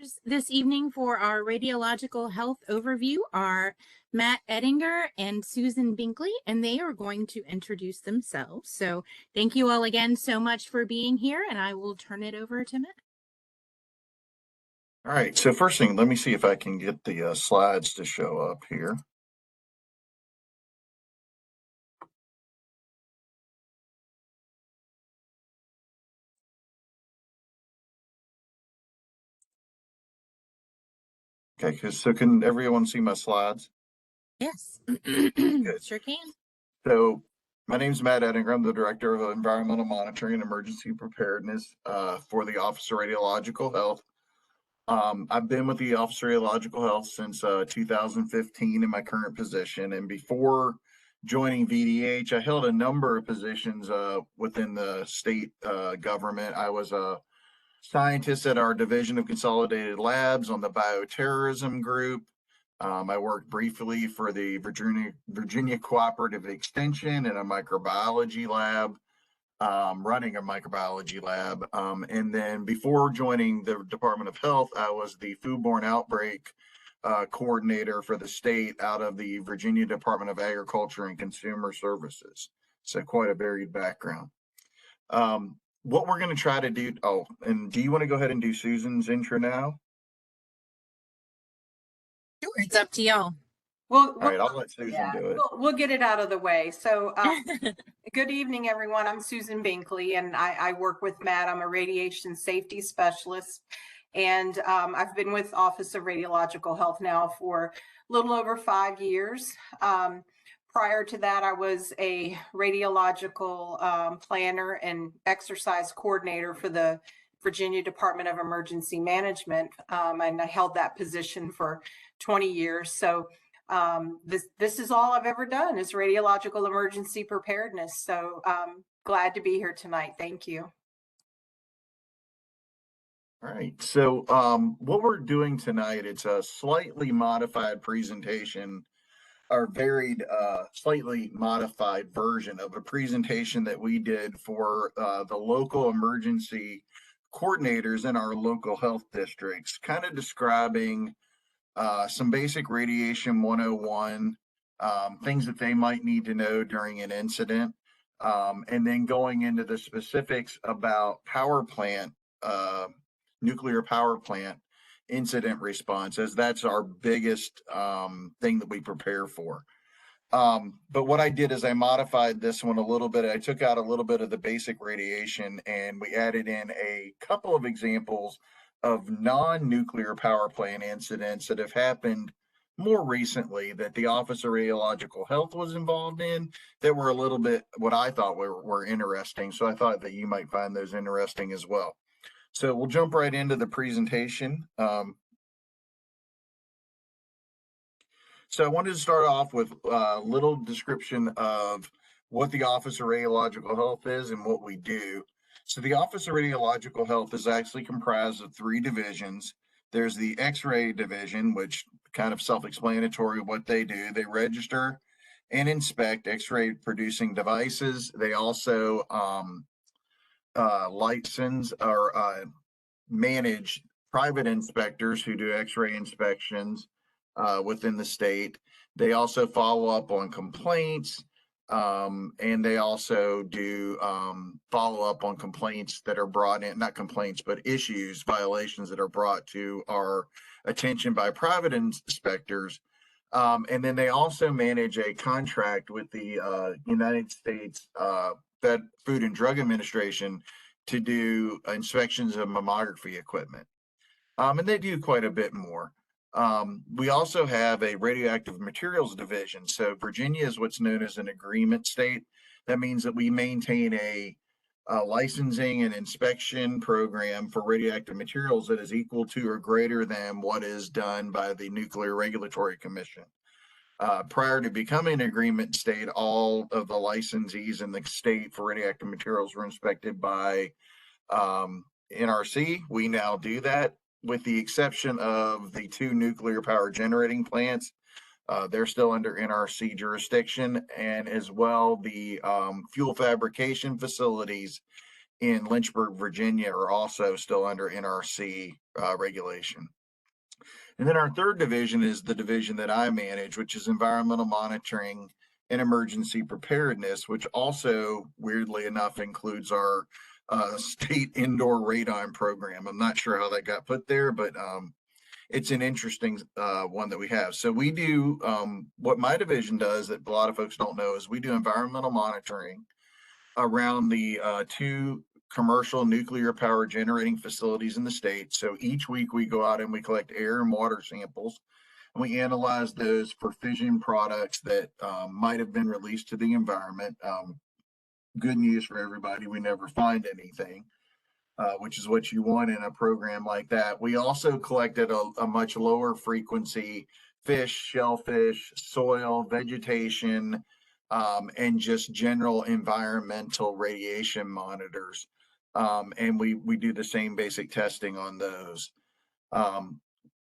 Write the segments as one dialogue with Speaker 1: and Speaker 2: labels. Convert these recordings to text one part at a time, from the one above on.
Speaker 1: presenters this evening for our radiological health overview are Matt Ettinger and Susan Binkley, and they are going to introduce themselves. So thank you all again so much for being here, and I will turn it over to Matt.
Speaker 2: All right, so first thing, let me see if I can get the slides to show up here. Okay, so can everyone see my slides?
Speaker 1: Yes, sure can.
Speaker 2: So my name is Matt Ettinger. I'm the Director of Environmental Monitoring and Emergency Preparedness for the Office of Radiological Health. I've been with the Office of Radiological Health since 2015 in my current position. And before joining VDH, I held a number of positions within the state government. I was a scientist at our Division of Consolidated Labs on the Bioterrorism Group. I worked briefly for the Virginia Cooperative Extension in a microbiology lab, running a microbiology lab. And then before joining the Department of Health, I was the foodborne outbreak coordinator for the state out of the Virginia Department of Agriculture and Consumer Services. So quite a varied background. What we're going to try to do, and do you want to go ahead and do Susan's intro now?
Speaker 1: Sure, it's up to y'all.
Speaker 2: All right, I'll let Susan do it.
Speaker 3: We'll get it out of the way. So good evening, everyone. I'm Susan Binkley, and I work with Matt. I'm a radiation safety specialist, and I've been with Office of Radiological Health now for a little over 5 years. Prior to that, I was a radiological planner and exercise coordinator for the Virginia Department of Emergency Management, and I held that position for 20 years. So this is all I've ever done is radiological emergency preparedness. So glad to be here tonight. Thank you.
Speaker 2: All right, so what we're doing tonight, it's a slightly modified presentation, or varied, slightly modified version of a presentation that we did for the local emergency coordinators in our local health districts, kind of describing some basic radiation 101, things that they might need to know during an incident, and then going into the specifics about power plant, nuclear power plant incident response, as that's our biggest thing that we prepare for. But what I did is I modified this one a little bit. I took out a little bit of the basic radiation and we added in a couple of examples of non-nuclear power plant incidents that have happened more recently that the Office of Radiological Health was involved in that were a little bit what I thought were interesting. So I thought that you might find those interesting as well. So we'll jump right into the presentation. So I wanted to start off with a little description of what the Office of Radiological Health is and what we do. So the Office of Radiological Health is actually comprised of 3 divisions. There's the X-ray division, which kind of self-explanatory what they do. They register and inspect X-ray producing devices. They also license or manage private inspectors who do X-ray inspections within the state. They also follow up on complaints, and they also do follow up on complaints that are brought in, not complaints, but issues, violations that are brought to our attention by private inspectors. And then they also manage a contract with the United States Food and Drug Administration to do inspections of mammography equipment. And they do quite a bit more. We also have a radioactive materials division. So Virginia is what's known as an agreement state. That means that we maintain a licensing and inspection program for radioactive materials that is equal to or greater than what is done by the Nuclear Regulatory Commission. Prior to becoming an agreement state, all of the licensees in the state for radioactive materials were inspected by NRC. We now do that, with the exception of the 2 nuclear power generating plants. They're still under NRC jurisdiction, and as well the fuel fabrication facilities in Lynchburg, Virginia are also still under NRC regulation. And then our third division is the division that I manage, which is environmental monitoring and emergency preparedness, which also, weirdly enough, includes our state indoor radon program. I'm not sure how that got put there, but it's an interesting one that we have. So we do, what my division does that a lot of folks don't know is we do environmental monitoring around the two commercial nuclear power generating facilities in the state. So each week we go out and we collect air and water samples, and we analyze those for fission products that might have been released to the environment. Good news for everybody, we never find anything, which is what you want in a program like that. We also collected a much lower frequency fish, shellfish, soil, vegetation, and just general environmental radiation monitors. And we do the same basic testing on those.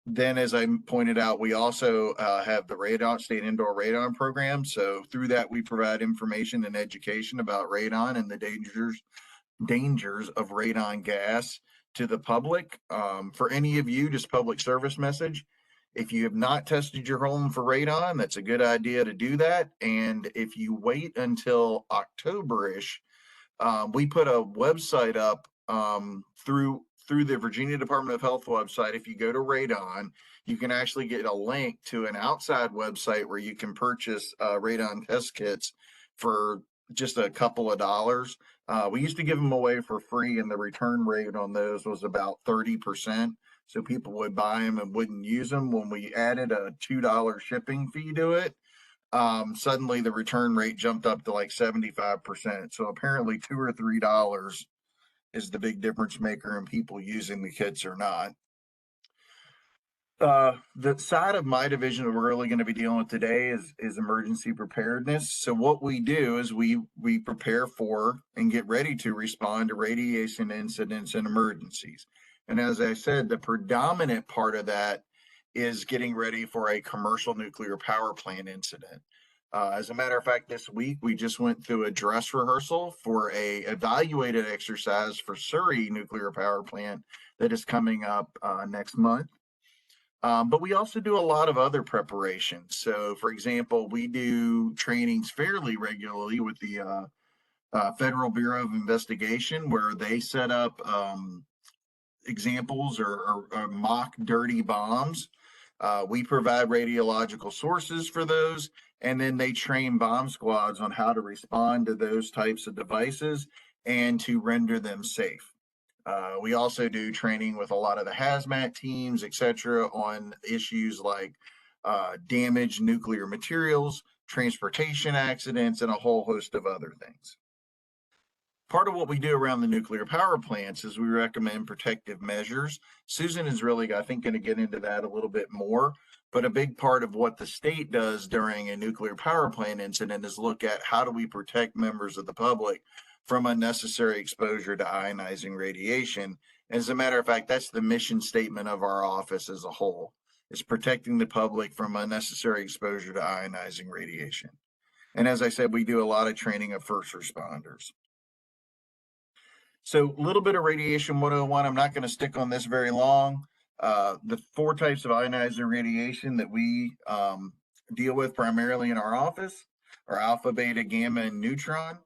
Speaker 2: Then, as I pointed out, we also have the radon, state indoor radon program. So through that, we provide information and education about radon and the dangers of radon gas to the public. For any of you, just public service message. If you have not tested your home for radon, that's a good idea to do that. And if you wait until October-ish, we put a website up through the Virginia Department of Health website. If you go to radon, you can actually get a link to an outside website where you can purchase radon test kits for just a couple of dollars. We used to give them away for free, and the return rate on those was about 30%. So people would buy them and wouldn't use them. When we added a $2 shipping fee to it, suddenly the return rate jumped up to like 75%. So apparently $2 or $3 is the big difference maker in people using the kits or not. The side of my division that we're really going to be dealing with today is emergency preparedness. So what we do is we prepare for and get ready to respond to radiation incidents and emergencies. And as I said, the predominant part of that is getting ready for a commercial nuclear power plant incident. As a matter of fact, this week we just went through a dress rehearsal for a evaluated exercise for Surrey nuclear power plant that is coming up next month. But we also do a lot of other preparations. So, for example, we do trainings fairly regularly with the Federal Bureau of Investigation, where they set up examples or mock dirty bombs. We provide radiological sources for those, and then they train bomb squads on how to respond to those types of devices and to render them safe. We also do training with a lot of the hazmat teams, etc., on issues like damaged nuclear materials, transportation accidents, and a whole host of other things. Part of what we do around the nuclear power plants is we recommend protective measures. Susan is really, I think, going to get into that a little bit more. But a big part of what the state does during a nuclear power plant incident is look at how do we protect members of the public from unnecessary exposure to ionizing radiation. As a matter of fact, that's the mission statement of our office as a whole, is protecting the public from unnecessary exposure to ionizing radiation. And as I said, we do a lot of training of first responders. So a little bit of radiation 101. I'm not going to stick on this very long. The 4 types of ionizing radiation that we deal with primarily in our office are alpha, beta, gamma, and neutron.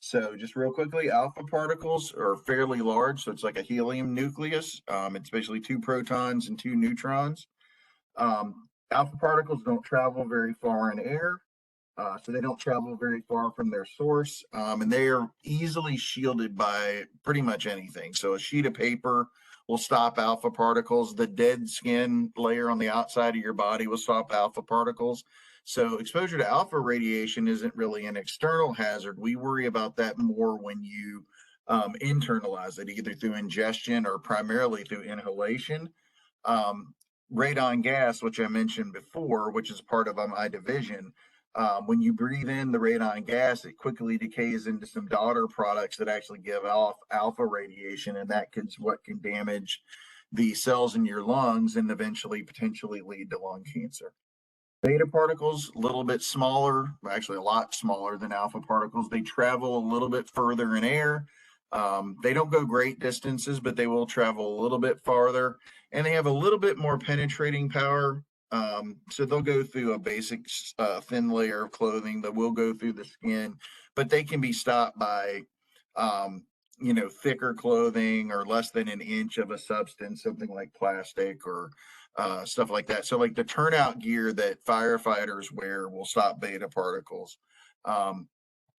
Speaker 2: So just real quickly, alpha particles are fairly large. So it's like a helium nucleus. It's basically 2 protons and 2 neutrons. Alpha particles don't travel very far in air. So they don't travel very far from their source, and they are easily shielded by pretty much anything. So a sheet of paper will stop alpha particles. The dead skin layer on the outside of your body will stop alpha particles. So exposure to alpha radiation isn't really an external hazard. We worry about that more when you internalize it, either through ingestion or primarily through inhalation. Radon gas, which I mentioned before, which is part of my division, when you breathe in the radon gas, it quickly decays into some daughter products that actually give off alpha radiation, and that is what can damage the cells in your lungs and eventually potentially lead to lung cancer. Beta particles, a little bit smaller, actually a lot smaller than alpha particles. They travel a little bit further in air. They don't go great distances, but they will travel a little bit farther, and they have a little bit more penetrating power. So they'll go through a basic thin layer of clothing that will go through the skin, but they can be stopped by, thicker clothing or less than an inch of a substance, something like plastic or stuff like that. So like the turnout gear that firefighters wear will stop beta particles.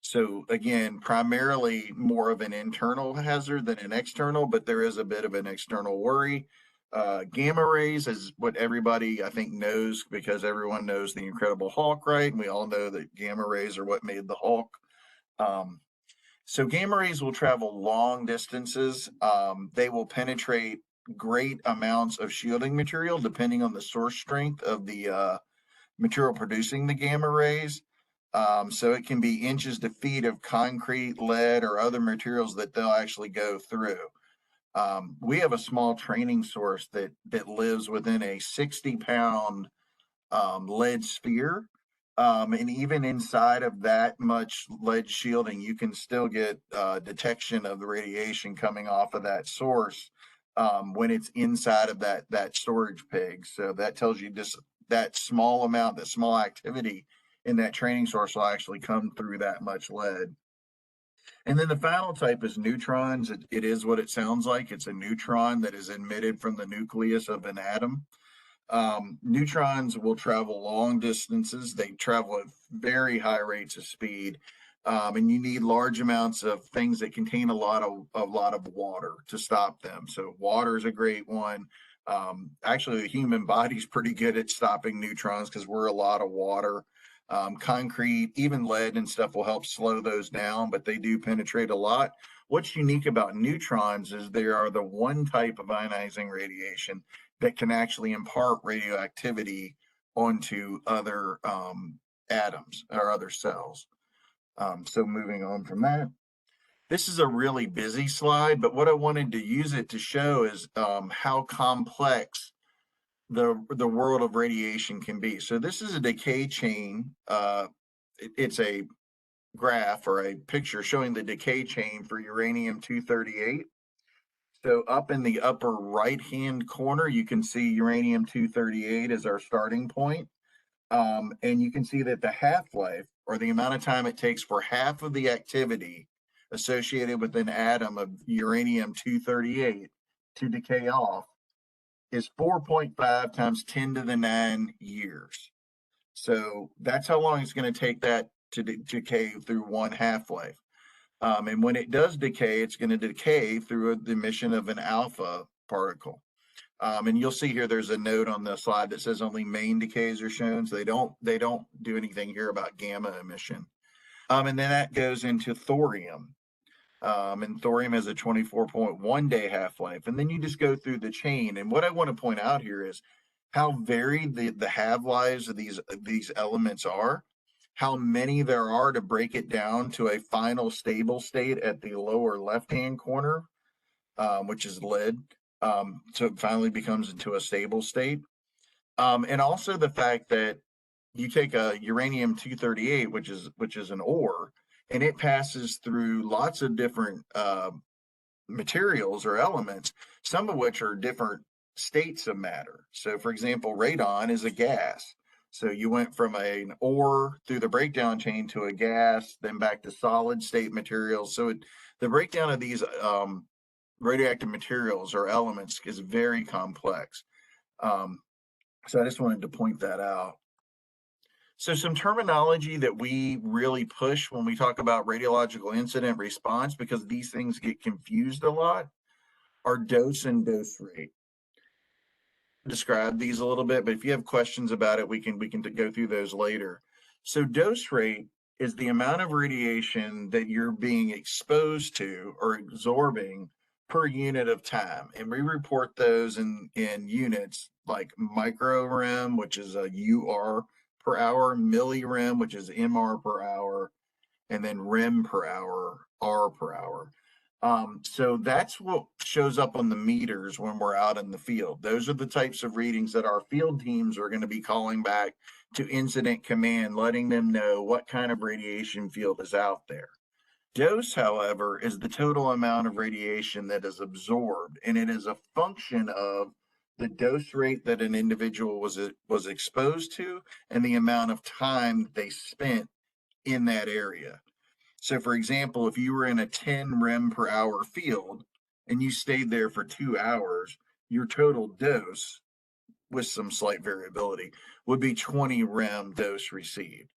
Speaker 2: So again, primarily more of an internal hazard than an external, but there is a bit of an external worry. Gamma rays is what everybody I think knows, because everyone knows the Incredible Hulk, right? And we all know that gamma rays are what made the Hulk. So gamma rays will travel long distances. They will penetrate great amounts of shielding material depending on the source strength of the material producing the gamma rays. So it can be inches to feet of concrete, lead, or other materials that they'll actually go through. We have a small training source that lives within a 60-pound lead sphere. And even inside of that much lead shielding, you can still get detection of the radiation coming off of that source when it's inside of that storage peg. So that tells you just that small amount, that small activity in that training source will actually come through that much lead. And then the final type is neutrons. It is what it sounds like. It's a neutron that is emitted from the nucleus of an atom. Neutrons will travel long distances. They travel at very high rates of speed. And you need large amounts of things that contain a lot of water to stop them. So water is a great one. Actually, the human body's pretty good at stopping neutrons because we're a lot of water. Concrete, even lead and stuff will help slow those down, but they do penetrate a lot. What's unique about neutrons is they are the one type of ionizing radiation that can actually impart radioactivity onto other atoms or other cells. So moving on from that, this is a really busy slide, but what I wanted to use it to show is how complex the world of radiation can be. So this is a decay chain. It's a graph or a picture showing the decay chain for uranium-238. So up in the upper right-hand corner, you can see uranium-238 as our starting point. And you can see that the half-life, or the amount of time it takes for half of the activity associated with an atom of uranium-238 to decay off, is 4.5 times 10 to the 9 years. So that's how long it's going to take that to decay through one half-life. And when it does decay, it's going to decay through the emission of an alpha particle. And you'll see here there's a note on the slide that says only main decays are shown. So they don't do anything here about gamma emission. And then that goes into thorium. And thorium has a 24.1 day half-life. And then you just go through the chain. And what I want to point out here is how varied the half-lives of these elements are, how many there are to break it down to a final stable state at the lower left-hand corner, which is lead. So it finally becomes into a stable state. And also the fact that you take a uranium-238, which is an ore, and it passes through lots of different materials or elements, some of which are different states of matter. So for example, radon is a gas. So you went from an ore through the breakdown chain to a gas, then back to solid state materials. So the breakdown of these radioactive materials or elements is very complex. So I just wanted to point that out. So some terminology that we really push when we talk about radiological incident response, because these things get confused a lot, are dose and dose rate. Describe these a little bit, but if you have questions about it, we can go through those later. So dose rate is the amount of radiation that you're being exposed to or absorbing per unit of time. And we report those in units like microrem, which is a UR per hour, millirem, which is MR per hour, and then rem per hour, R per hour. So that's what shows up on the meters when we're out in the field. Those are the types of readings that our field teams are going to be calling back to incident command, letting them know what kind of radiation field is out there. Dose, however, is the total amount of radiation that is absorbed, and it is a function of the dose rate that an individual was exposed to and the amount of time they spent in that area. So, for example, if you were in a 10 rem per hour field and you stayed there for 2 hours, your total dose, with some slight variability, would be 20 rem dose received.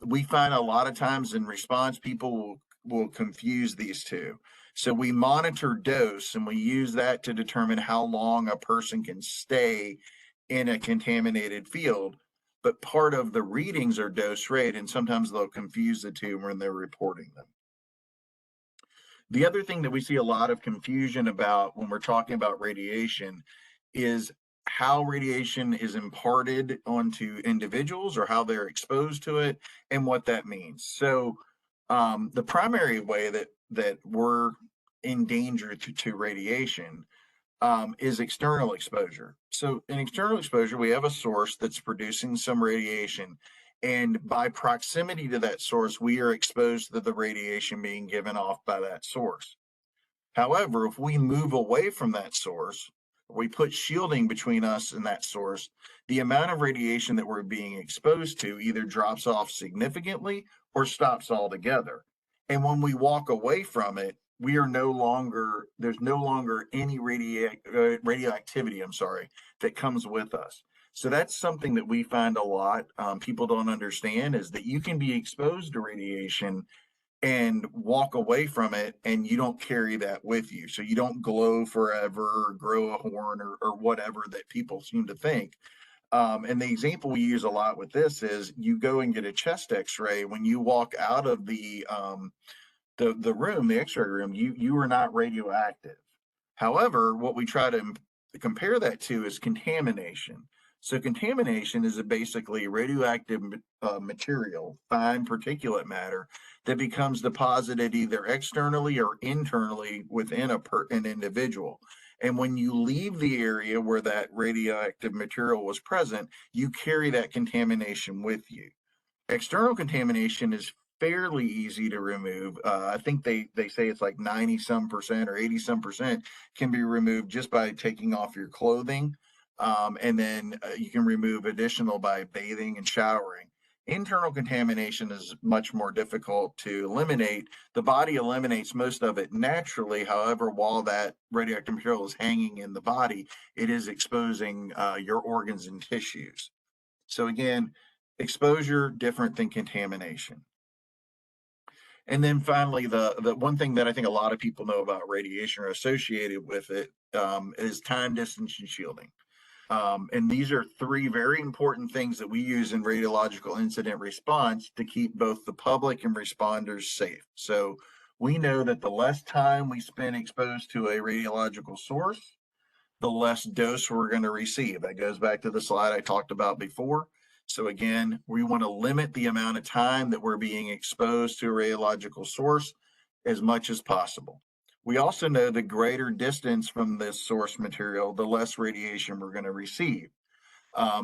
Speaker 2: We find a lot of times in response, people will confuse these two. So we monitor dose and we use that to determine how long a person can stay in a contaminated field. But part of the readings are dose rate, and sometimes they'll confuse the two when they're reporting them. The other thing that we see a lot of confusion about when we're talking about radiation is how radiation is imparted onto individuals or how they're exposed to it and what that means. So the primary way that we're in danger to radiation is external exposure. So in external exposure, we have a source that's producing some radiation, and by proximity to that source, we are exposed to the radiation being given off by that source. However, if we move away from that source, we put shielding between us and that source, the amount of radiation that we're being exposed to either drops off significantly or stops altogether. And when we walk away from it, we are no longer, there's no longer any radioactivity, that comes with us. So that's something that we find a lot people don't understand, is that you can be exposed to radiation and walk away from it and you don't carry that with you. So you don't glow forever or grow a horn or whatever that people seem to think. And the example we use a lot with this is you go and get a chest x-ray. When you walk out of the room, the x-ray room, you are not radioactive. However, what we try to compare that to is contamination. So contamination is basically radioactive material, fine particulate matter, that becomes deposited either externally or internally within an individual. And when you leave the area where that radioactive material was present, you carry that contamination with you. External contamination is fairly easy to remove. I think they say it's like 90 some percent or 80 some percent can be removed just by taking off your clothing. And then you can remove additional by bathing and showering. Internal contamination is much more difficult to eliminate. The body eliminates most of it naturally. However, while that radioactive material is hanging in the body, it is exposing your organs and tissues. So again, exposure different than contamination. And then finally, the one thing that I think a lot of people know about radiation or associated with it is time, distance, and shielding. And these are three very important things that we use in radiological incident response to keep both the public and responders safe. So we know that the less time we spend exposed to a radiological source, the less dose we're going to receive. That goes back to the slide I talked about before. So again, we want to limit the amount of time that we're being exposed to a radiological source as much as possible. We also know the greater distance from this source material, the less radiation we're going to receive.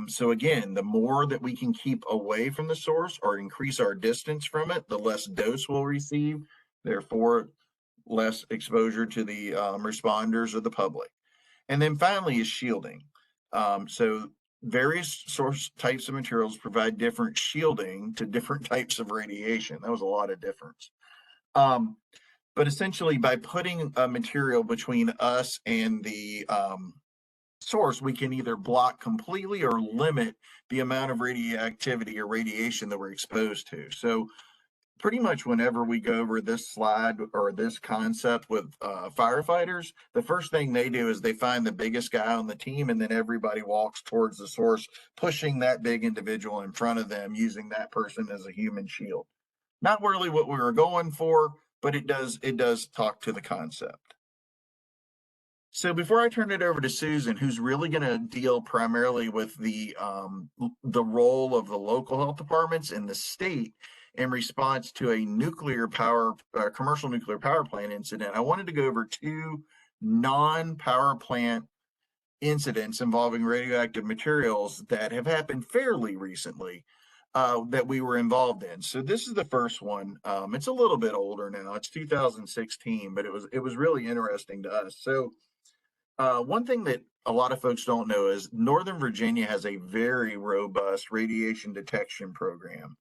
Speaker 2: So again, the more that we can keep away from the source or increase our distance from it, the less dose we'll receive, therefore less exposure to the responders or the public. And then finally is shielding. So various source types of materials provide different shielding to different types of radiation. That was a lot of difference. But essentially by putting a material between us and the source, we can either block completely or limit the amount of radioactivity or radiation that we're exposed to. So pretty much whenever we go over this slide or this concept with firefighters, the first thing they do is they find the biggest guy on the team, and then everybody walks towards the source, pushing that big individual in front of them, using that person as a human shield. Not really what we were going for, but it does talk to the concept. So before I turn it over to Susan, who's really going to deal primarily with the role of the local health departments in the state in response to a commercial nuclear power plant incident, I wanted to go over two non-power plant incidents involving radioactive materials that have happened fairly recently. that we were involved in. So this is the first one. It's a little bit older now. It's 2016, but it was really interesting to us. So one thing that a lot of folks don't know is Northern Virginia has a very robust radiation detection program.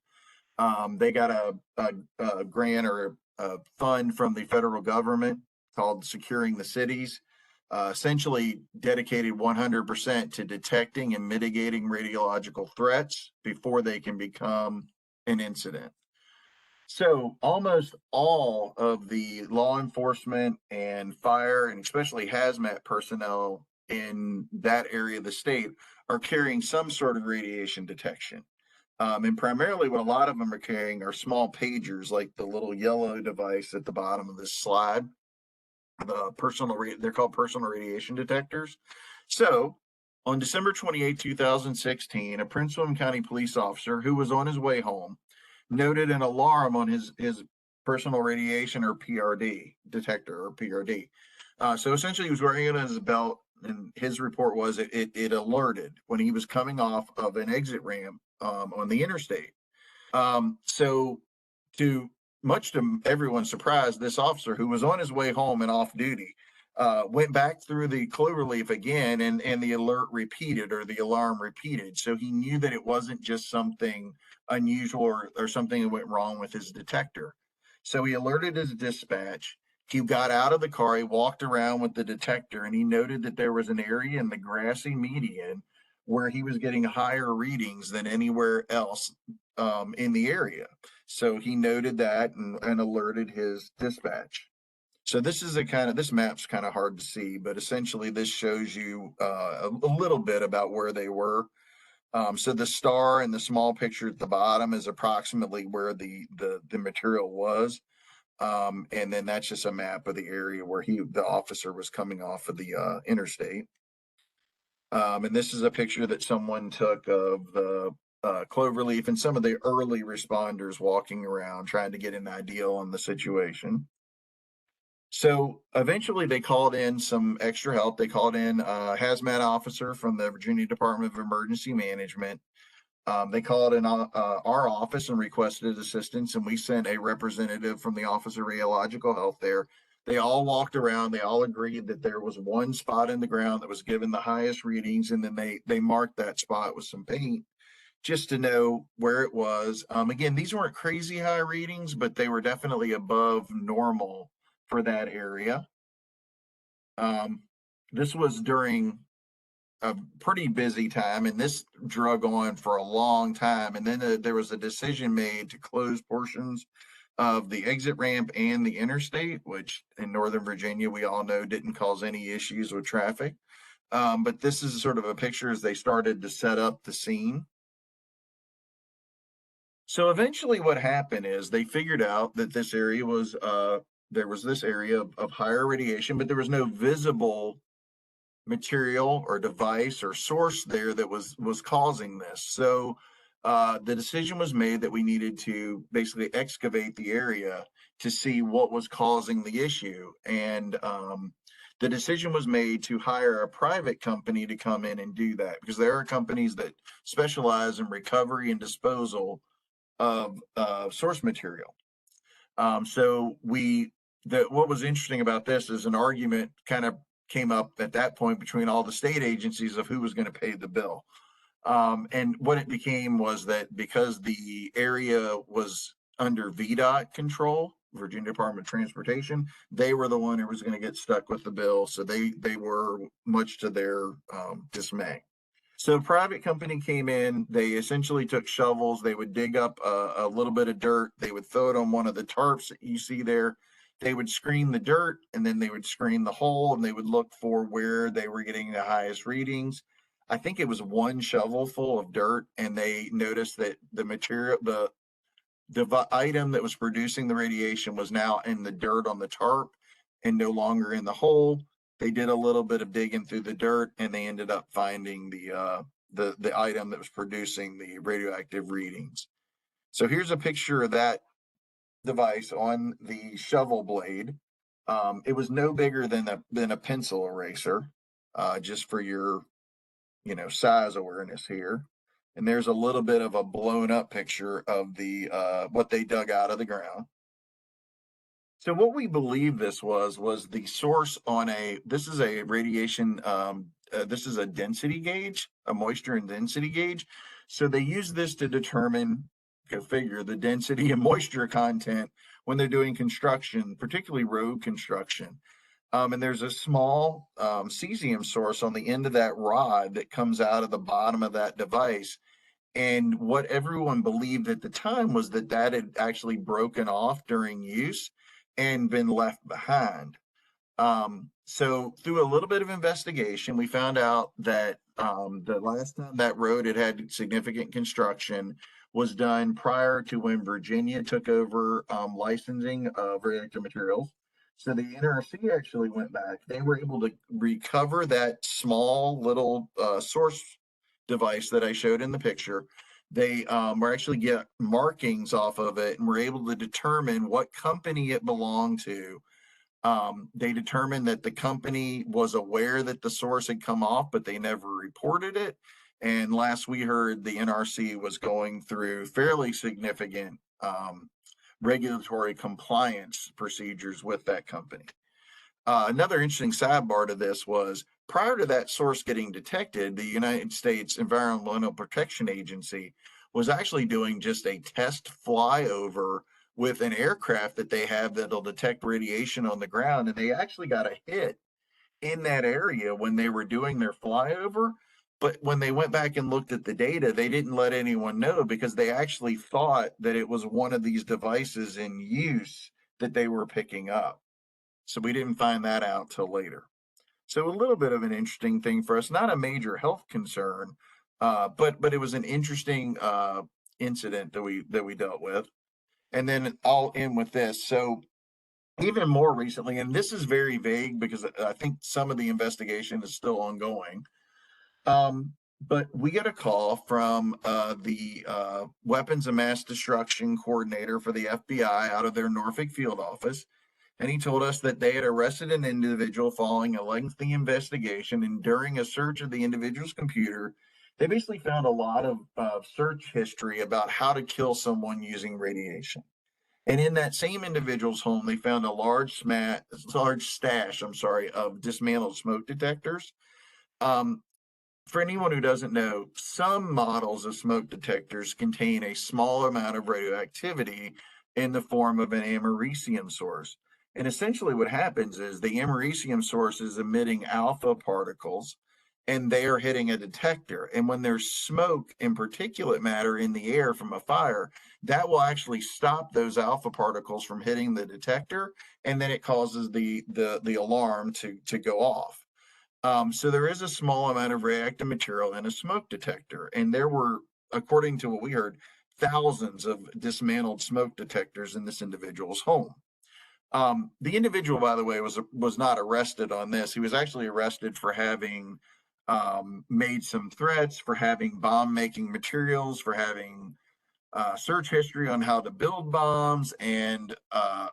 Speaker 2: They got a grant or a fund from the federal government called Securing the Cities, essentially dedicated 100% to detecting and mitigating radiological threats before they can become an incident. So almost all of the law enforcement and fire, and especially hazmat personnel in that area of the state, are carrying some sort of radiation detection. And primarily what a lot of them are carrying are small pagers, like the little yellow device at the bottom of this slide. They're called personal radiation detectors. So on December 28, 2016, a Prince William County police officer who was on his way home noted an alarm on his personal radiation or PRD detector or PRD. So essentially he was wearing it on his belt, and his report was it alerted when he was coming off of an exit ramp on the interstate. So to much to everyone's surprise, this officer who was on his way home and off duty went back through the cloverleaf again, and the alert repeated, or the alarm repeated. So he knew that it wasn't just something unusual or something that went wrong with his detector. So he alerted his dispatch. He got out of the car, he walked around with the detector, and he noted that there was an area in the grassy median where he was getting higher readings than anywhere else in the area. So he noted that and alerted his dispatch. So this is this map's kind of hard to see, but essentially this shows you a little bit about where they were. So the star and the small picture at the bottom is approximately where the material was. And then that's just a map of the area where the officer was coming off of the interstate. And this is a picture that someone took of the cloverleaf and some of the early responders walking around trying to get an idea on the situation. So eventually they called in some extra help. They called in a hazmat officer from the Virginia Department of Emergency Management. They called in our office and requested assistance, and we sent a representative from the Office of Radiological Health there. They all walked around. They all agreed that there was one spot in the ground that was given the highest readings, and then they marked that spot with some paint just to know where it was. Again, these weren't crazy high readings, but they were definitely above normal for that area. This was during a pretty busy time, and this drug on for a long time. And then there was a decision made to close portions of the exit ramp and the interstate, which in Northern Virginia, we all know didn't cause any issues with traffic. But this is sort of a picture as they started to set up the scene. So eventually what happened is they figured out that this area was, there was this area of higher radiation, but there was no visible material or device or source there that was causing this. So the decision was made that we needed to basically excavate the area to see what was causing the issue. And the decision was made to hire a private company to come in and do that, because there are companies that specialize in recovery and disposal of source material. So what was interesting about this is an argument kind of came up at that point between all the state agencies of who was going to pay the bill. And what it became was that because the area was under VDOT control, Virginia Department of Transportation, they were the one who was going to get stuck with the bill. So they were, much to their dismay. So a private company came in, they essentially took shovels, they would dig up a little bit of dirt, they would throw it on one of the tarps that you see there. They would screen the dirt, and then they would screen the hole, and they would look for where they were getting the highest readings. I think it was one shovel full of dirt, and they noticed that the material, the item that was producing the radiation was now in the dirt on the tarp and no longer in the hole. They did a little bit of digging through the dirt, and they ended up finding the item that was producing the radioactive readings. So here's a picture of that device on the shovel blade. It was no bigger than a pencil eraser, just for your size awareness here. And there's a little bit of a blown up picture of the what they dug out of the ground. So what we believe this was the source on this is a radiation, this is a density gauge, a moisture and density gauge. So they use this to determine, go figure, the density and moisture content when they're doing construction, particularly road construction. And there's a small cesium source on the end of that rod that comes out of the bottom of that device. And what everyone believed at the time was that that had actually broken off during use and been left behind. So through a little bit of investigation, we found out that the last time that road had significant construction was done prior to when Virginia took over licensing of radioactive materials. So the NRC actually went back. They were able to recover that small little source device that I showed in the picture. They were actually get markings off of it and were able to determine what company it belonged to. They determined that the company was aware that the source had come off, but they never reported it. And last we heard, the NRC was going through fairly significant regulatory compliance procedures with that company. Another interesting sidebar to this was prior to that source getting detected, the United States Environmental Protection Agency was actually doing just a test flyover with an aircraft that they have that'll detect radiation on the ground. And they actually got a hit in that area when they were doing their flyover. But when they went back and looked at the data, they didn't let anyone know because they actually thought that it was one of these devices in use that they were picking up. So we didn't find that out till later. So a little bit of an interesting thing for us, not a major health concern, but it was an interesting incident that we dealt with. And then I'll end with this. So even more recently, and this is very vague because I think some of the investigation is still ongoing. But we get a call from the weapons of mass destruction coordinator for the FBI out of their Norfolk field office. And he told us that they had arrested an individual following a lengthy investigation. And during a search of the individual's computer, they basically found a lot of search history about how to kill someone using radiation. And in that same individual's home, they found a large stash, of dismantled smoke detectors. For anyone who doesn't know, some models of smoke detectors contain a small amount of radioactivity in the form of an americium source. And essentially what happens is the americium source is emitting alpha particles and they are hitting a detector. And when there's smoke and particulate matter in the air from a fire, that will actually stop those alpha particles from hitting the detector. And then it causes the alarm to go off. So there is a small amount of radioactive material in a smoke detector. And there were, according to what we heard, thousands of dismantled smoke detectors in this individual's home. The individual, by the way, was not arrested on this. He was actually arrested for having made some threats, for having bomb-making materials, for having search history on how to build bombs, and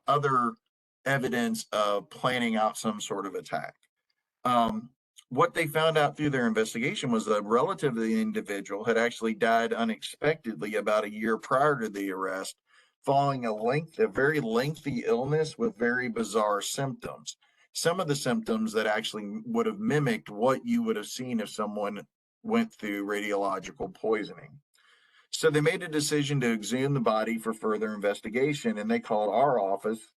Speaker 2: other evidence of planning out some sort of attack. What they found out through their investigation was that a relative of the individual had actually died unexpectedly about a year prior to the arrest, following a very lengthy illness with very bizarre symptoms. Some of the symptoms that actually would have mimicked what you would have seen if someone went through radiological poisoning. So they made a decision to exhume the body for further investigation, and they called our office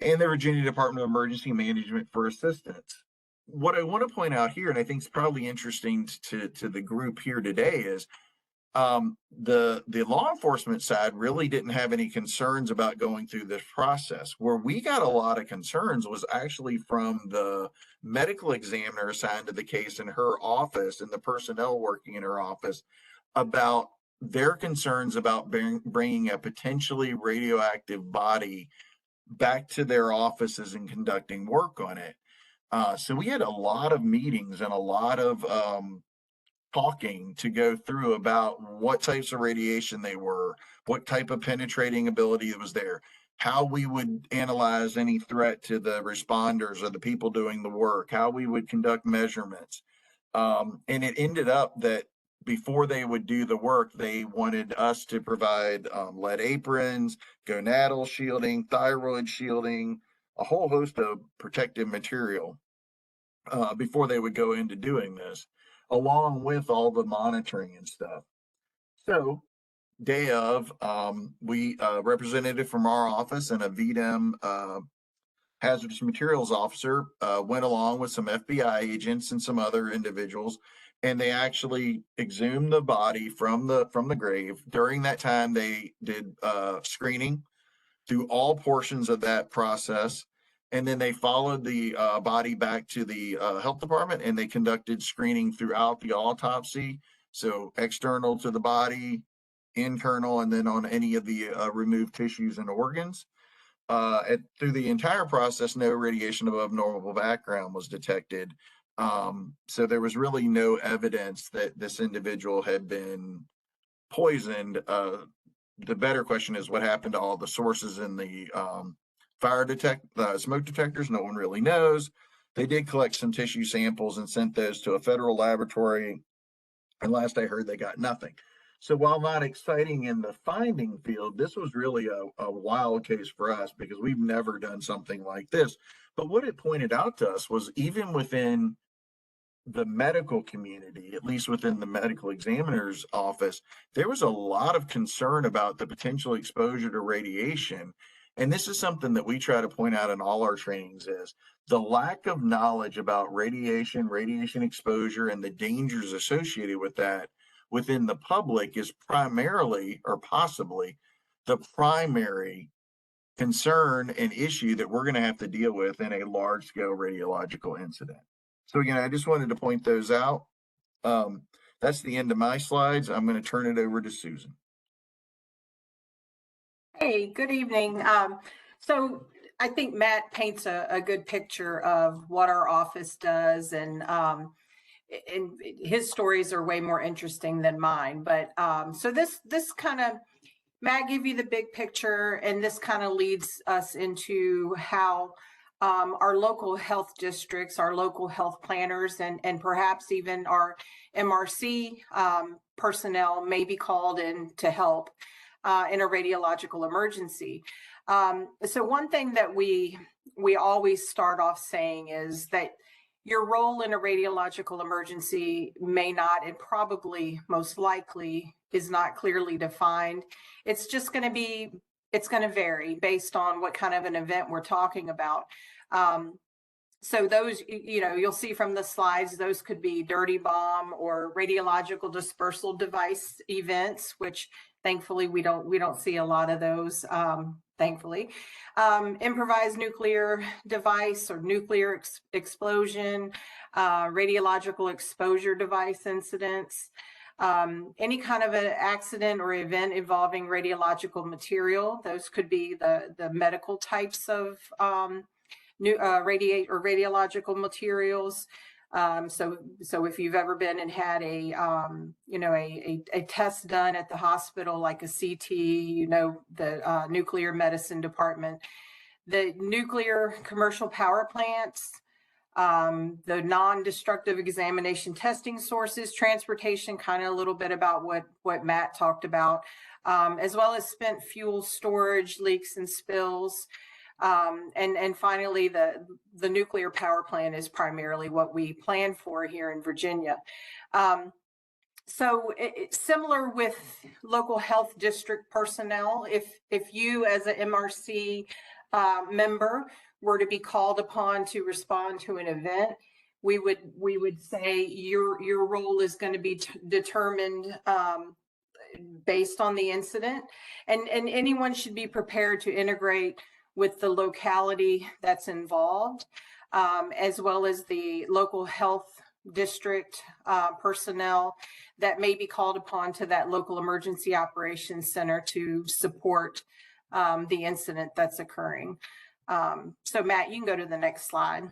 Speaker 2: and the Virginia Department of Emergency Management for assistance. What I want to point out here, and I think is probably interesting to the group here today, is the law enforcement side really didn't have any concerns about going through this process. Where we got a lot of concerns was actually from the medical examiner assigned to the case in her office and the personnel working in her office about their concerns about bringing a potentially radioactive body back to their offices and conducting work on it. So we had a lot of meetings and a lot of talking to go through about what types of radiation they were, what type of penetrating ability was there, how we would analyze any threat to the responders or the people doing the work, how we would conduct measurements. And it ended up that before they would do the work, they wanted us to provide lead aprons, gonadal shielding, thyroid shielding, a whole host of protective material before they would go into doing this, along with all the monitoring and stuff. So day of, we representative from our office and a VDEM hazardous materials officer went along with some FBI agents and some other individuals, and they actually exhumed the body from the grave. During that time, they did screening through all portions of that process, and then they followed the body back to the health department, and they conducted screening throughout the autopsy. So external to the body, internal, and then on any of the removed tissues and organs. Through the entire process, no radiation above normal background was detected. So there was really no evidence that this individual had been poisoned. The better question is what happened to all the sources in the smoke detectors. No one really knows. They did collect some tissue samples and sent those to a federal laboratory. And last I heard, they got nothing. So while not exciting in the finding field, this was really a wild case for us because we've never done something like this. But what it pointed out to us was even within the medical community, at least within the medical examiner's office, there was a lot of concern about the potential exposure to radiation. And this is something that we try to point out in all our trainings is the lack of knowledge about radiation exposure, and the dangers associated with that within the public is primarily or possibly the primary concern and issue that we're going to have to deal with in a large scale radiological incident. So again, I just wanted to point those out. That's the end of my slides. I'm going to turn it over to Susan.
Speaker 3: Hey, good evening. So I think Matt paints a good picture of what our office does, and his stories are way more interesting than mine. But so this kind of, Matt gave you the big picture, and this kind of leads us into how our local health districts, our local health planners, and perhaps even our MRC personnel may be called in to help in a radiological emergency. So one thing that we always start off saying is that your role in a radiological emergency may not, and probably most likely is not clearly defined. It's just going to be, it's going to vary based on what kind of an event we're talking about. So those, you'll see from the slides, those could be dirty bomb or radiological dispersal device events, which thankfully we don't see a lot of those, thankfully. Improvised nuclear device or nuclear explosion, radiological exposure device incidents, any kind of an accident or event involving radiological material. Those could be the medical types of radiological materials. So if you've ever been and had a test done at the hospital, like a CT, the nuclear medicine department, the nuclear commercial power plants, the non-destructive examination testing sources, transportation, kind of a little bit about what Matt talked about, as well as spent fuel storage, leaks and spills. And finally, the nuclear power plant is primarily what we plan for here in Virginia. So it's similar with local health district personnel. If you as an MRC member were to be called upon to respond to an event, we would say your role is going to be determined based on the incident, and anyone should be prepared to integrate with the locality that's involved, as well as the local health district personnel that may be called upon to that local emergency operations center to support the incident that's occurring. So Matt, you can go to the next slide.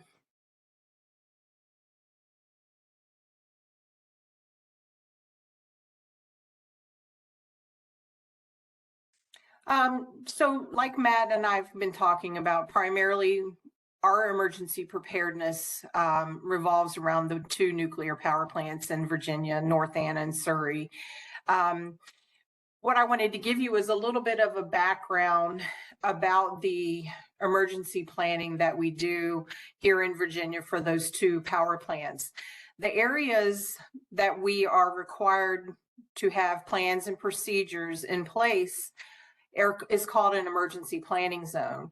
Speaker 3: So like Matt and I've been talking about, primarily our emergency preparedness revolves around the 2 nuclear power plants in Virginia, North Anna and Surrey. What I wanted to give you is a little bit of a background about the emergency planning that we do here in Virginia for those 2 power plants. The areas that we are required to have plans and procedures in place is called an emergency planning zone.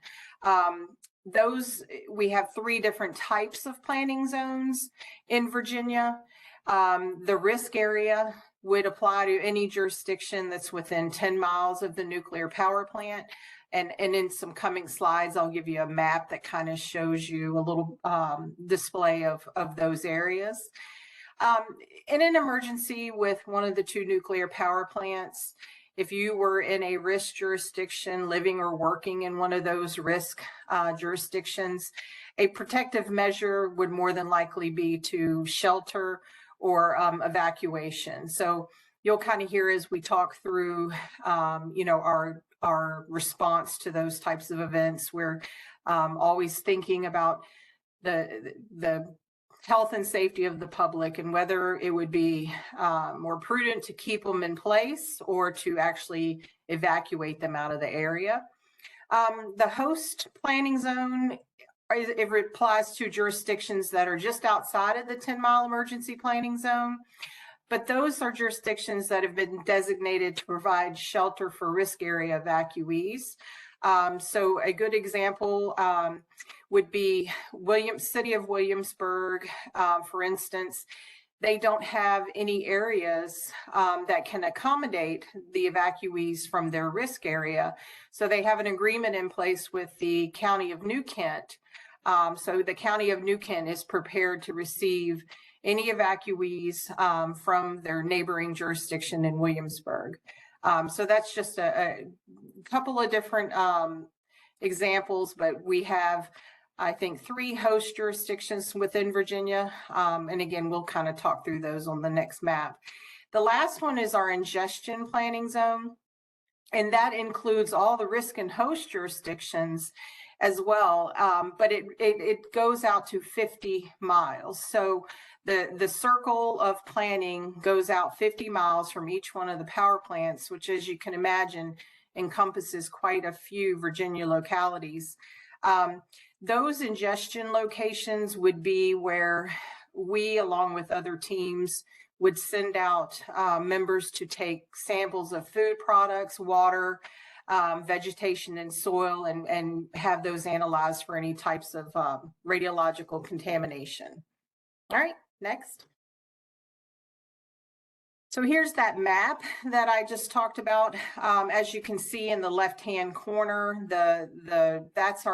Speaker 3: We have 3 different types of planning zones in Virginia. The risk area would apply to any jurisdiction that's within 10 miles of the nuclear power plant. And in some coming slides, I'll give you a map that kind of shows you a little display of those areas. In an emergency with one of the 2 nuclear power plants, if you were in a risk jurisdiction, living or working in one of those risk jurisdictions, a protective measure would more than likely be to shelter or evacuation. So you'll kind of hear as we talk through, our response to those types of events. We're always thinking about the health and safety of the public and whether it would be more prudent to keep them in place or to actually evacuate them out of the area. The host planning zone, it applies to jurisdictions that are just outside of the 10-mile emergency planning zone, but those are jurisdictions that have been designated to provide shelter for risk area evacuees. So a good example would be City of Williamsburg, for instance. They don't have any areas that can accommodate the evacuees from their risk area. So they have an agreement in place with the County of New Kent. So the County of New Kent is prepared to receive any evacuees from their neighboring jurisdiction in Williamsburg. So that's just a couple of different examples, but we have, I think, 3 host jurisdictions within Virginia. And again, we'll kind of talk through those on the next map. The last one is our ingestion planning zone, and that includes all the risk and host jurisdictions as well, but it goes out to 50 miles. So the circle of planning goes out 50 miles from each one of the power plants, which, as you can imagine, encompasses quite a few Virginia localities. Those ingestion locations would be where we, along with other teams, would send out members to take samples of food products, water, vegetation and soil, and have those analyzed for any types of radiological contamination. All right, next. So here's that map that I just talked about. As you can see in the left-hand corner, that's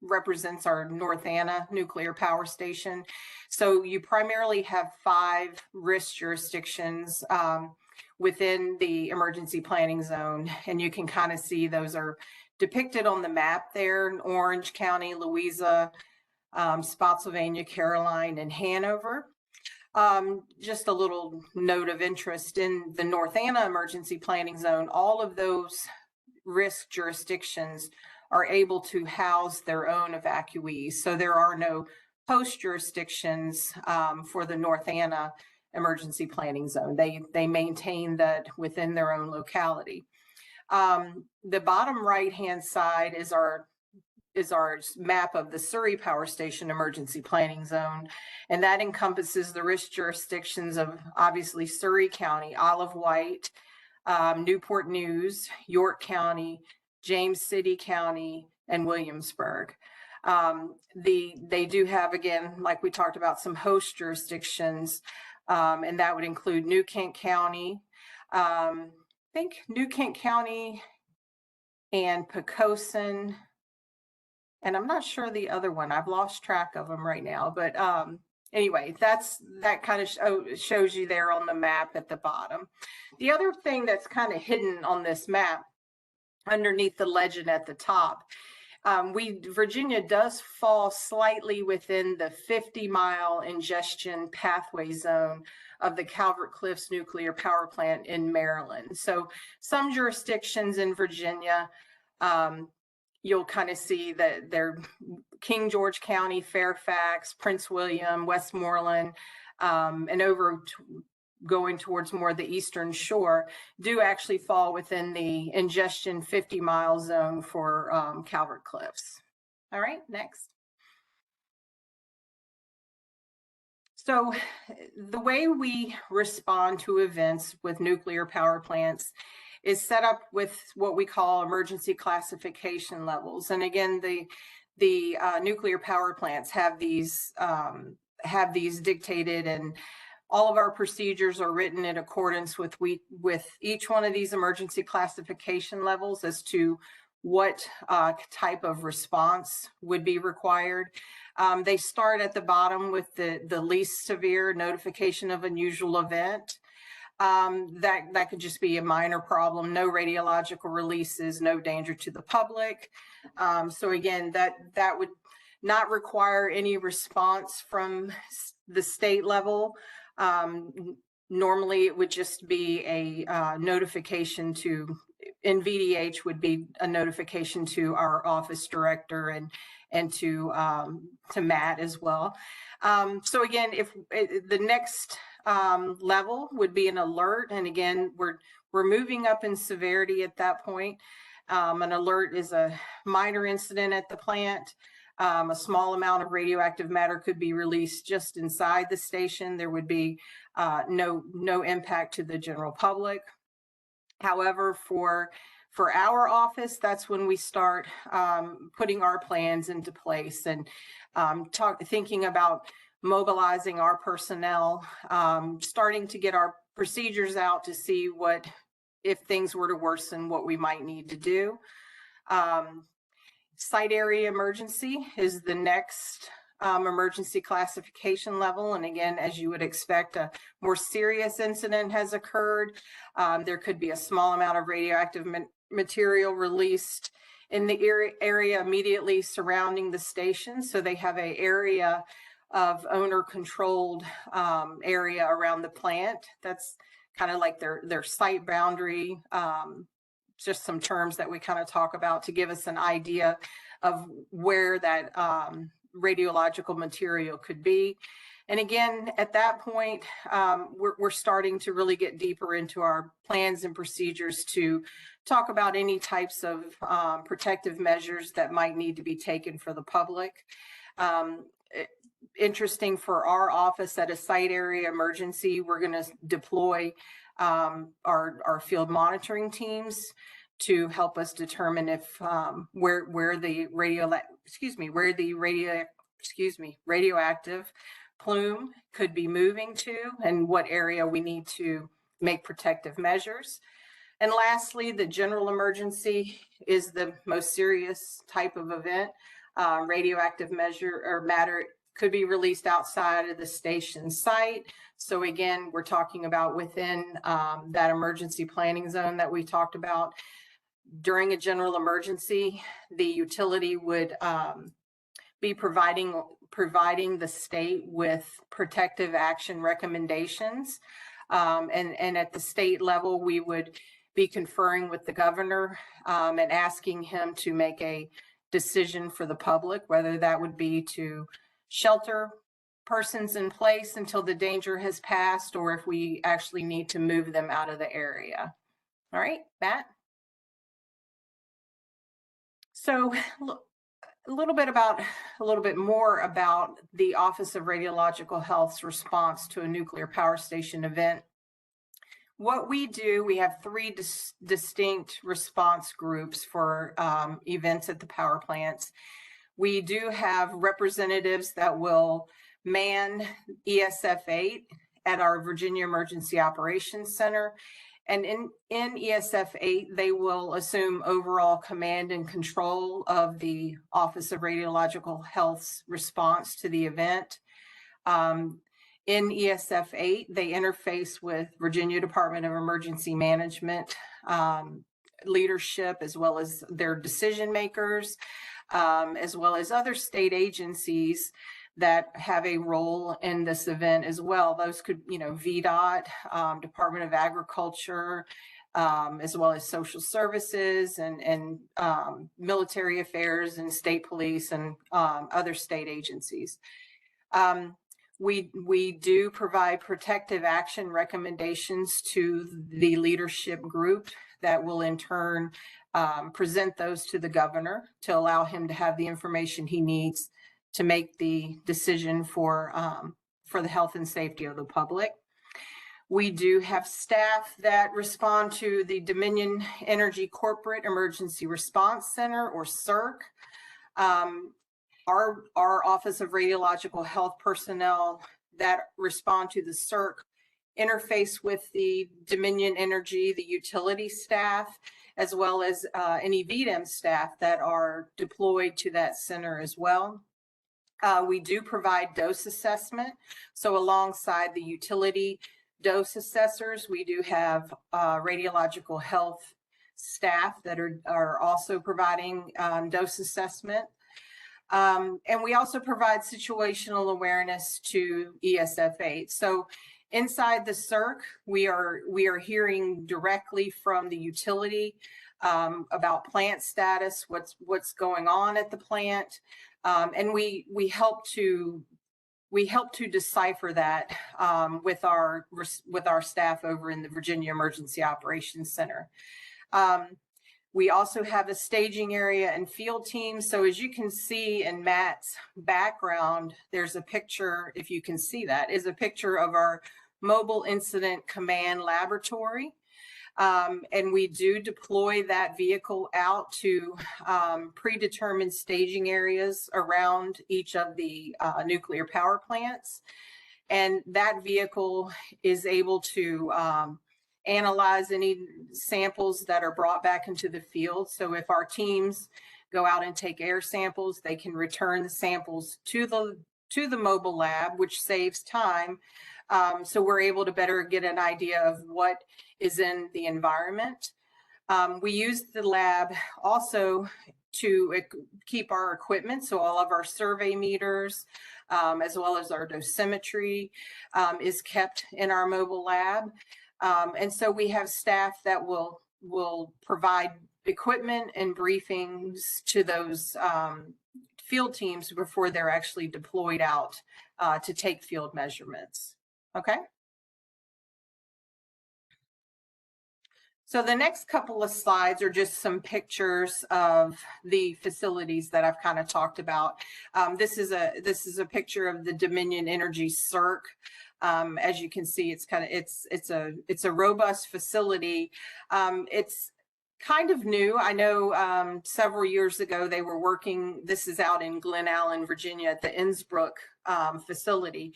Speaker 3: represents our North Anna nuclear power station. So you primarily have 5 risk jurisdictions within the emergency planning zone, and you can kind of see those are depicted on the map there in Orange County, Louisa, Spotsylvania, Caroline, and Hanover. Just a little note of interest in the North Anna emergency planning zone, all of those risk jurisdictions are able to house their own evacuees. So there are no host jurisdictions for the North Anna emergency planning zone. They maintain that within their own locality. The bottom right-hand side is our map of the Surrey Power Station emergency planning zone, and that encompasses the risk jurisdictions of obviously Surrey County, Isle of Wight, Newport News, York County, James City County, and Williamsburg. They do have, again, like we talked about, some host jurisdictions, and that would include New Kent County, I think New Kent County and Poquoson, and I'm not sure the other one. I've lost track of them right now, but anyway, that kind of shows you there on the map at the bottom. The other thing that's kind of hidden on this map underneath the legend at the top, Virginia does fall slightly within the 50-mile ingestion pathway zone of the Calvert Cliffs nuclear power plant in Maryland. So some jurisdictions in Virginia you'll kind of see that they're King George County, Fairfax, Prince William, Westmoreland, and going towards more the eastern shore do actually fall within the ingestion 50-mile zone for Calvert Cliffs. All right, next. So the way we respond to events with nuclear power plants is set up with what we call emergency classification levels. And again, the nuclear power plants have these dictated, and all of our procedures are written in accordance with each one of these emergency classification levels as to what type of response would be required. They start at the bottom with the least severe notification of unusual event. That could just be a minor problem, no radiological releases, no danger to the public. So again, that would not require any response from the state level. Normally, it would just be a notification to, in VDH would be a notification to our office director and to Matt as well. So again, if the next level would be an alert, and again, we're moving up in severity at that point. An alert is a minor incident at the plant. A small amount of radioactive matter could be released just inside the station. There would be no impact to the general public. However, for our office, that's when we start putting our plans into place and thinking about mobilizing our personnel, starting to get our procedures out to see if things were to worsen, what we might need to do. Site area emergency is the next emergency classification level. And again, as you would expect, a more serious incident has occurred. There could be a small amount of radioactive material released in the area immediately surrounding the station. So they have an area of owner-controlled area around the plant. That's kind of like their site boundary. Just some terms that we kind of talk about to give us an idea of where that radiological material could be. And again, at that point, we're starting to really get deeper into our plans and procedures to talk about any types of protective measures that might need to be taken for the public. Interesting for our office, at a site area emergency, we're going to deploy our field monitoring teams to help us determine if where the radioactive plume could be moving to, and what area we need to make protective measures. And lastly, the general emergency is the most serious type of event. Radioactive matter could be released outside of the station site. So again, we're talking about within that emergency planning zone that we talked about. During a general emergency, the utility would be providing the state with protective action recommendations. And at the state level, we would be conferring with the governor and asking him to make a decision for the public, whether that would be to shelter persons in place until the danger has passed, or if we actually need to move them out of the area. All right, Matt. So a little bit more about the Office of Radiological Health's response to a nuclear power station event. What we do, we have three distinct response groups for events at the power plants. We do have representatives that will man ESF-8 at our Virginia Emergency Operations Center. And in ESF-8, they will assume overall command and control of the Office of Radiological Health's response to the event. In ESF-8, they interface with Virginia Department of Emergency Management leadership, as well as their decision makers, as well as other state agencies that have a role in this event as well. Those could, VDOT, Department of Agriculture, as well as social services and military affairs and state police and other state agencies. We do provide protective action recommendations to the leadership group that will in turn present those to the governor to allow him to have the information he needs to make the decision for the health and safety of the public. We do have staff that respond to the Dominion Energy Corporate Emergency Response Center, or Circ. Our Office of Radiological Health personnel that respond to the Circ interface with the Dominion Energy, the utility staff, as well as any VDEM staff that are deployed to that center as well. We do provide dose assessment. So alongside the utility dose assessors, we do have radiological health staff that are also providing dose assessment. And we also provide situational awareness to ESF8. So inside the Circ, we are hearing directly from the utility about plant status, what's going on at the plant, and we help to decipher that with our staff over in the Virginia Emergency Operations Center. We also have a staging area and field team. So as you can see in Matt's background, there's a picture, if you can see that, is a picture of our mobile incident command laboratory. And we do deploy that vehicle out to predetermined staging areas around each of the nuclear power plants. And that vehicle is able to analyze any samples that are brought back into the field. So if our teams go out and take air samples, they can return the samples to the mobile lab, which saves time. So we're able to better get an idea of what is in the environment. We use the lab also to keep our equipment. So all of our survey meters, as well as our dosimetry, is kept in our mobile lab. And so we have staff that will provide equipment and briefings to those field teams before they're actually deployed out to take field measurements. Okay. So the next couple of slides are just some pictures of the facilities that I've kind of talked about. This is a picture of the Dominion Energy Circ. As you can see, it's a robust facility. It's kind of new. I know several years ago they were working. This is out in Glen Allen, Virginia, at the Innsbruck facility.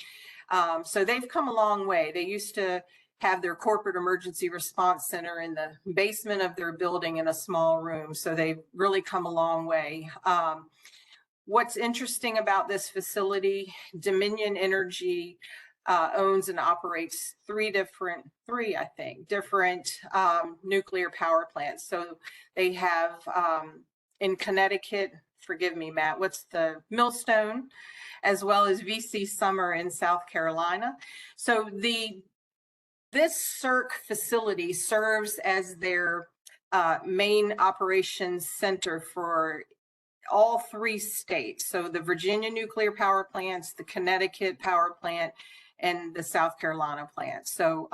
Speaker 3: So they've come a long way. They used to have their corporate emergency response center in the basement of their building in a small room. So they've really come a long way. What's interesting about this facility, Dominion Energy owns and operates three different nuclear power plants. So they have in Connecticut, forgive me, Matt, what's the Millstone, as well as VC Summer in South Carolina. So this Circ facility serves as their main operations center for all three states. So the Virginia nuclear power plants, the Connecticut power plant, and the South Carolina plant. So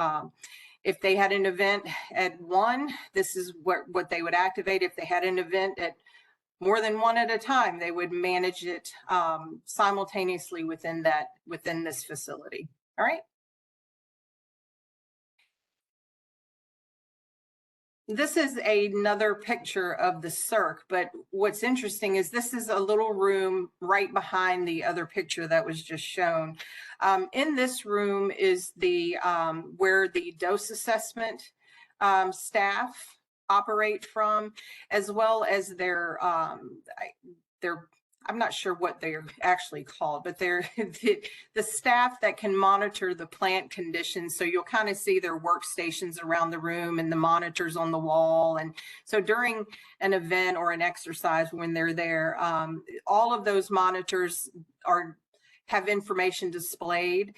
Speaker 3: if they had an event at one, this is what they would activate. If they had an event at more than one at a time, they would manage it simultaneously within this facility. All right. This is another picture of the Circ, but what's interesting is this is a little room right behind the other picture that was just shown. In this room is the where the dose assessment staff operate from, as well as their I'm not sure what they're actually called, but they're the staff that can monitor the plant conditions. So you'll kind of see their workstations around the room and the monitors on the wall. And so during an event or an exercise when they're there, all of those monitors have information displayed,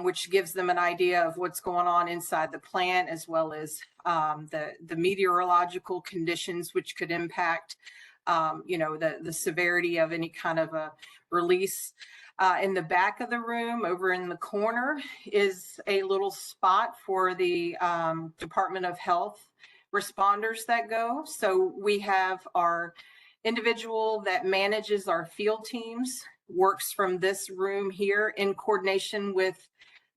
Speaker 3: which gives them an idea of what's going on inside the plant, as well as the meteorological conditions, which could impact, the severity of any kind of a release. In the back of the room, over in the corner, is a little spot for the Department of Health responders that go. So we have our individual that manages our field teams, works from this room here in coordination with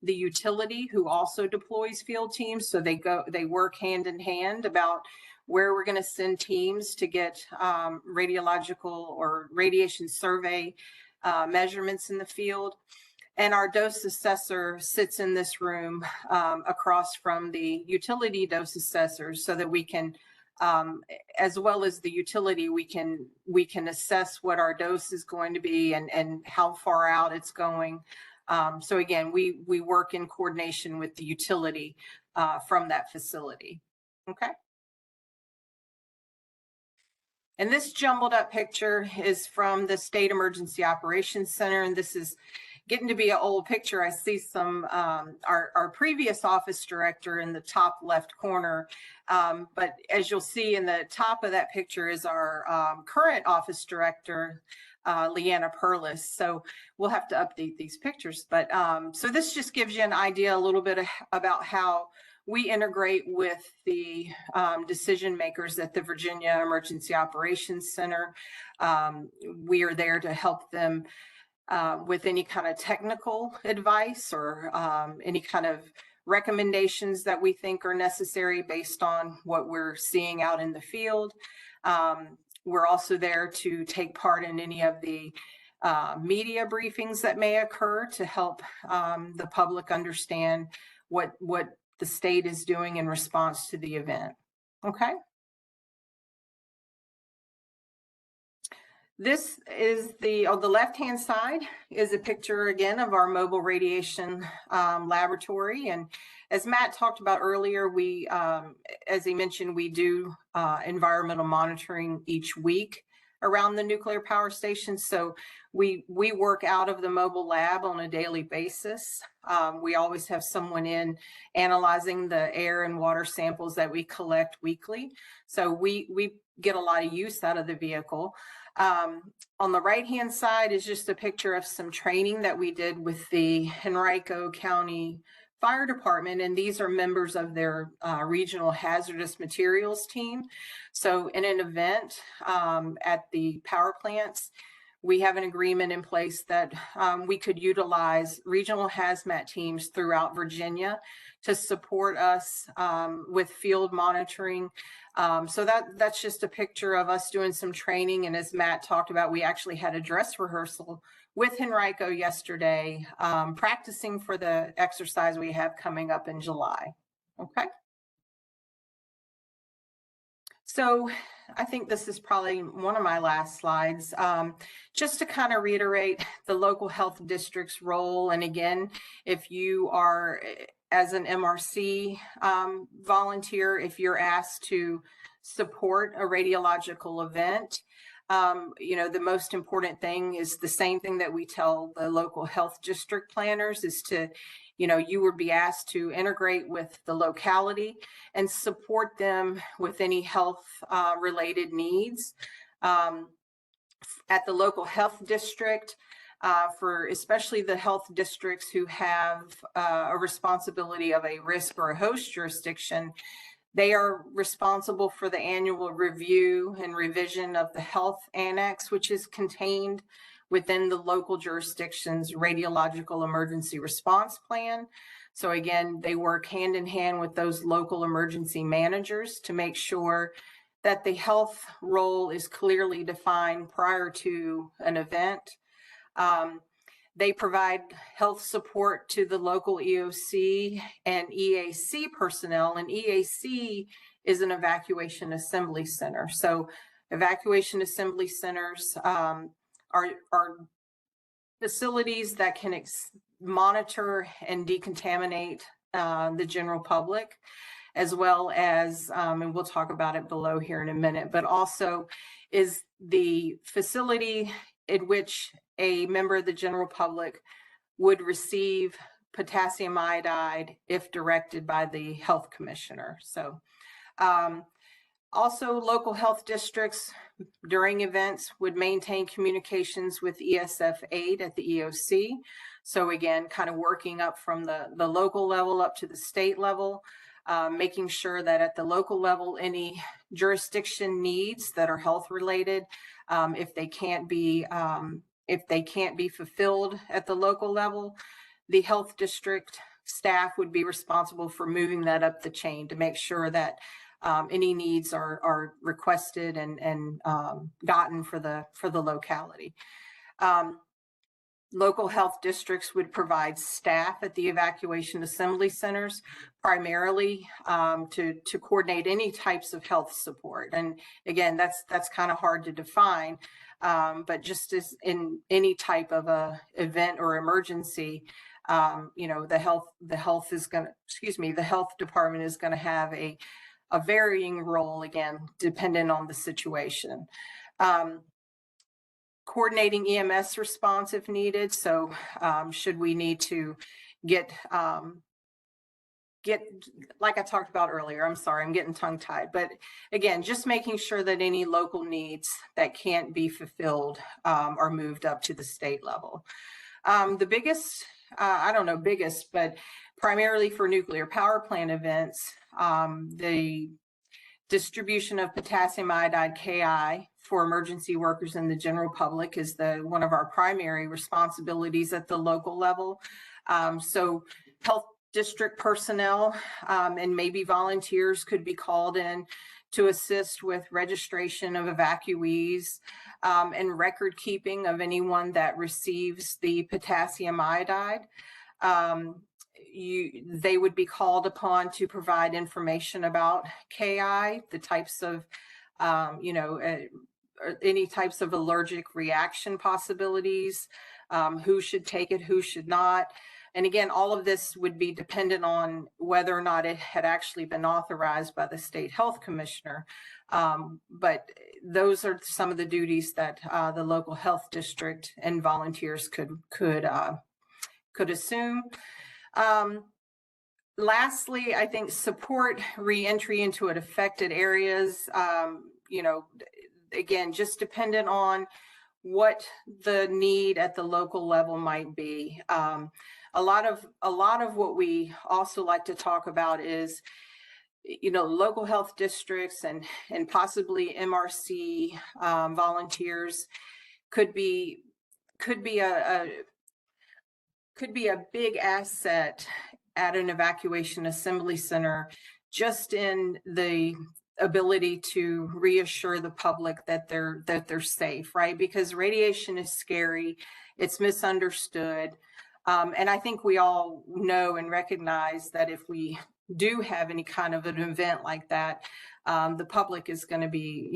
Speaker 3: the utility, who also deploys field teams. So they work hand in hand about where we're going to send teams to get radiological or radiation survey measurements in the field. And our dose assessor sits in this room across from the utility dose assessors, so that we can, as well as the utility, we can assess what our dose is going to be and how far out it's going. So again, we work in coordination with the utility from that facility. Okay. And this jumbled up picture is from the State Emergency Operations Center, and this is getting to be an old picture. I see some our previous office director in the top left corner, but as you'll see in the top of that picture is our current office director, Leanna Perlis. So we'll have to update these pictures, but so this just gives you an idea a little bit about how we integrate with the decision makers at the Virginia Emergency Operations Center. We are there to help them with any kind of technical advice or any kind of recommendations that we think are necessary based on what we're seeing out in the field. We're also there to take part in any of the media briefings that may occur to help the public understand what the state is doing in response to the event. Okay. This is on the left-hand side is a picture again of our mobile radiation laboratory. And as Matt talked about earlier, we, as he mentioned, we do environmental monitoring each week around the nuclear power station. So we work out of the mobile lab on a daily basis. We always have someone in analyzing the air and water samples that we collect weekly. So we get a lot of use out of the vehicle. On the right-hand side is just a picture of some training that we did with the Henrico County Fire Department, and these are members of their regional hazardous materials team. So in an event at the power plants, we have an agreement in place that we could utilize regional hazmat teams throughout Virginia to support us with field monitoring. So that's just a picture of us doing some training. And as Matt talked about, we actually had a dress rehearsal with Henrico yesterday, practicing for the exercise we have coming up in July. Okay. So I think this is probably one of my last slides, just to kind of reiterate the local health district's role. And again, if you are, as an MRC volunteer, if you're asked to support a radiological event, the most important thing is the same thing that we tell the local health district planners is to, you would be asked to integrate with the locality and support them with any health related needs. At the local health district, for especially the health districts who have a responsibility of a risk or a host jurisdiction, they are responsible for the annual review and revision of the health annex, which is contained within the local jurisdiction's radiological emergency response plan. So again, they work hand in hand with those local emergency managers to make sure that the health role is clearly defined prior to an event. They provide health support to the local EOC and EAC personnel, and EAC is an evacuation assembly center. So evacuation assembly centers are facilities that can monitor and decontaminate the general public, as well as, and we'll talk about it below here in a minute, but also is the facility in which a member of the general public would receive potassium iodide if directed by the health commissioner. So also local health districts during events would maintain communications with ESF aid at the EOC. So again, kind of working up from the local level up to the state level, making sure that at the local level, any jurisdiction needs that are health related, if they can't be fulfilled at the local level, the health district staff would be responsible for moving that up the chain to make sure that any needs are requested and gotten for the locality. Local health districts would provide staff at the evacuation assembly centers, primarily to coordinate any types of health support. And again, that's kind of hard to define, but just as in any type of a event or emergency, the health department is going to have a varying role, again, dependent on the situation. Coordinating EMS response if needed. So should we need to get, like I talked about earlier, I'm sorry, I'm getting tongue tied, but again, just making sure that any local needs that can't be fulfilled are moved up to the state level. The biggest, but primarily for nuclear power plant events, the distribution of potassium iodide Ki for emergency workers and the general public is one of our primary responsibilities at the local level. So health district personnel and maybe volunteers could be called in to assist with registration of evacuees and record keeping of anyone that receives the potassium iodide. They would be called upon to provide information about Ki, the types of, any types of allergic reaction possibilities, who should take it, who should not. And again, all of this would be dependent on whether or not it had actually been authorized by the state health commissioner. But those are some of the duties that the local health district and volunteers could assume. Lastly, I think support re-entry into affected areas, again, just dependent on what the need at the local level might be. A lot of what we also like to talk about is, local health districts and possibly MRC volunteers could be a big asset at an evacuation assembly center, just in the ability to reassure the public that they're safe, right? Because radiation is scary, it's misunderstood. And I think we all know and recognize that if we do have any kind of an event like that, the public is going to be,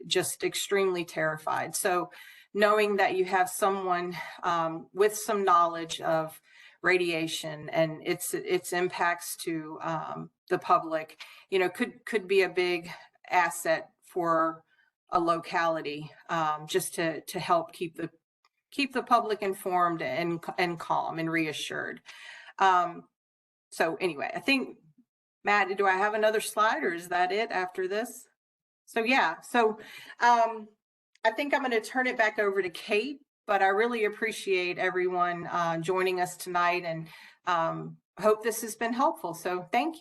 Speaker 3: just extremely terrified. So knowing that you have someone with some knowledge of radiation and its impacts to the public, could be a big asset for a locality, just to help keep the public informed and calm and reassured. So anyway, I think, Matt, do I have another slide or is that it after this? So yeah, I think I'm going to turn it back over to Kate, but I really appreciate everyone joining us tonight and hope this has been helpful. So thank you.